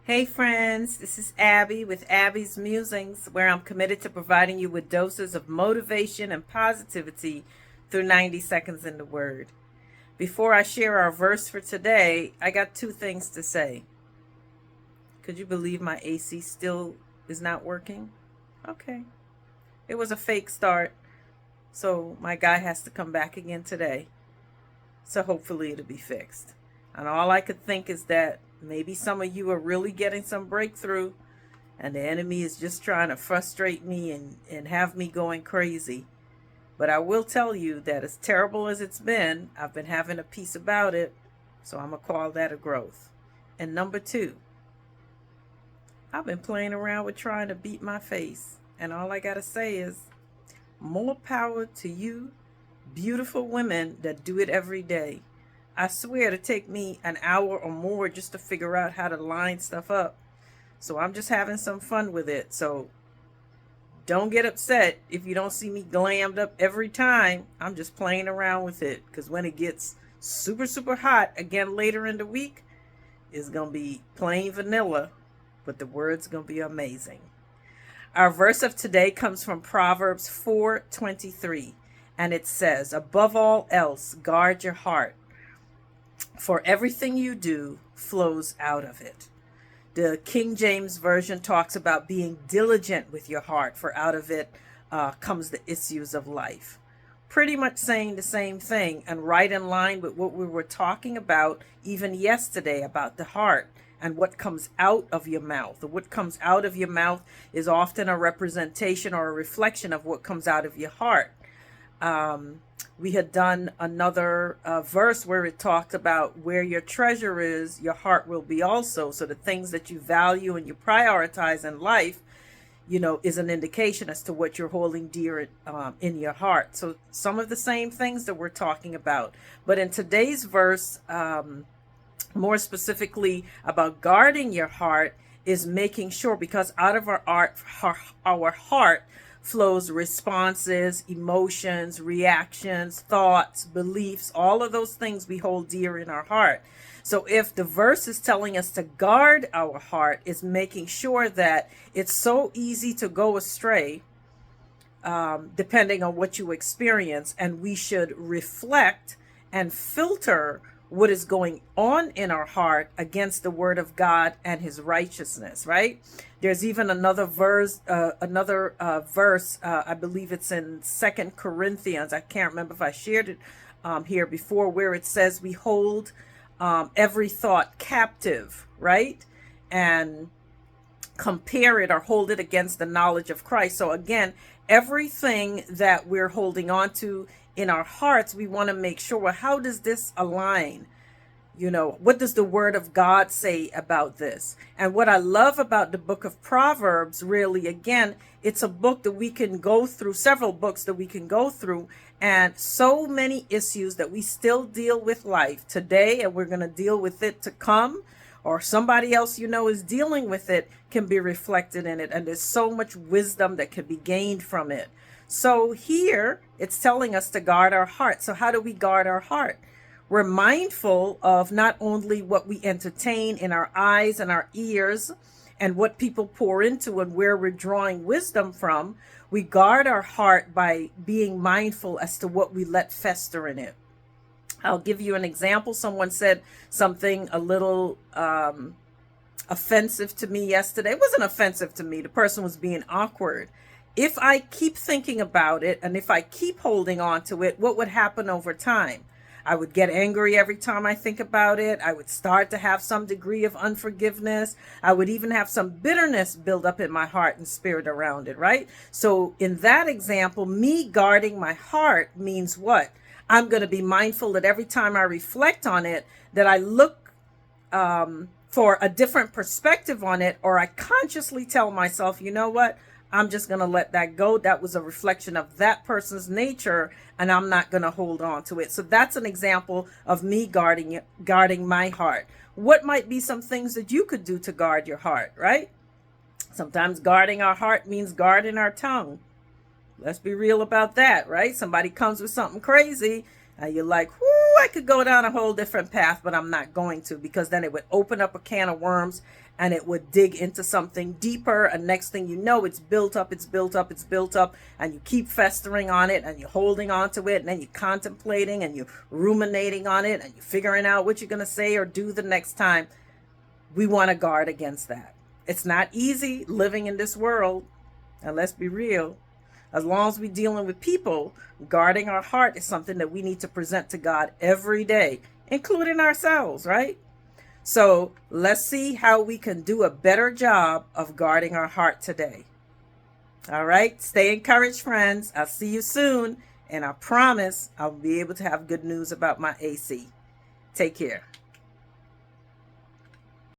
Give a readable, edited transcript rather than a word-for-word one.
Hey friends, this is Abby with Abby's Musings, where I'm committed to providing you with doses of motivation and positivity through 90 seconds in the Word. Before I share our verse for today, I got two things to say. Could you believe my AC still is not working? Okay. It was a fake start, so my guy has to come back again today. So hopefully it'll be fixed. And all I could think is that maybe some of you are really getting some breakthrough and the enemy is just trying to frustrate me and have me going crazy. But I will tell you that as terrible as it's been, I've been having a peace about it. So I'm going to call that a growth. And number two, I've been playing around with trying to beat my face. And all I got to say is more power to you, beautiful women that do it every day. I swear to take me an hour or more just to figure out how to line stuff up. So I'm just having some fun with it. So don't get upset if you don't see me glammed up every time. I'm just playing around with it, because when it gets super, super hot again later in the week, it's going to be plain vanilla, but the word's going to be amazing. Our verse of today comes from Proverbs 4:23, and it says, "Above all else, guard your heart, for everything you do flows out of it." The King James Version talks about being diligent with your heart, for out of it comes the issues of life. Pretty much saying the same thing, and right in line with what we were talking about even yesterday about the heart and what comes out of your mouth. What comes out of your mouth is often a representation or a reflection of what comes out of your heart. We had done another verse where it talked about where your treasure is, your heart will be also. So the things that you value and you prioritize in life, is an indication as to what you're holding dear in your heart. So some of the same things that we're talking about. But in today's verse, more specifically about guarding your heart, is making sure, because out of our heart flows responses, emotions, reactions, thoughts, beliefs, all of those things we hold dear in our heart. So if the verse is telling us to guard our heart, it's making sure that it's so easy to go astray, depending on what you experience, and we should reflect and filter what is going on in our heart against the word of God and his righteousness, right? There's even another verse, I believe it's in 2 Corinthians. I can't remember if I shared it here before, where it says we hold every thought captive, right? And compare it or hold it against the knowledge of Christ. So again, everything that we're holding on to in our hearts, we want to make sure, well, how does this align? What does the word of God say about this? And what I love about the book of Proverbs, really, again, it's a book that we can go through, several books that we can go through, and so many issues that we still deal with life today, and we're going to deal with it to come, or somebody else is dealing with it, can be reflected in it. And there's so much wisdom that can be gained from it. So here it's telling us to guard our heart. So how do we guard our heart? We're mindful of not only what we entertain in our eyes and our ears and what people pour into and where we're drawing wisdom from. We guard our heart by being mindful as to what we let fester in it. I'll give you an example. Someone said something a little offensive to me yesterday. It wasn't offensive to me. The person was being awkward. If I keep thinking about it and if I keep holding on to it, what would happen over time? I would get angry every time I think about it. I would start to have some degree of unforgiveness. I would even have some bitterness build up in my heart and spirit around it, right? So in that example, me guarding my heart means what? I'm going to be mindful that every time I reflect on it, that I look for a different perspective on it, or I consciously tell myself, you know what? I'm just going to let that go. That was a reflection of that person's nature, and I'm not going to hold on to it. So that's an example of me guarding my heart. What might be some things that you could do to guard your heart, right? Sometimes guarding our heart means guarding our tongue. Let's be real about that, right? Somebody comes with something crazy, and you're like, whoo, I could go down a whole different path, but I'm not going to, because then it would open up a can of worms and it would dig into something deeper. And next thing you know, it's built up, it's built up, it's built up, and you keep festering on it, and you're holding on to it, and then you're contemplating and you're ruminating on it, and you're figuring out what you're going to say or do the next time. We want to guard against that. It's not easy living in this world, and let's be real. As long as we're dealing with people, guarding our heart is something that we need to present to God every day, including ourselves, right? So let's see how we can do a better job of guarding our heart today. All right. Stay encouraged, friends. I'll see you soon. And I promise I'll be able to have good news about my AC. Take care.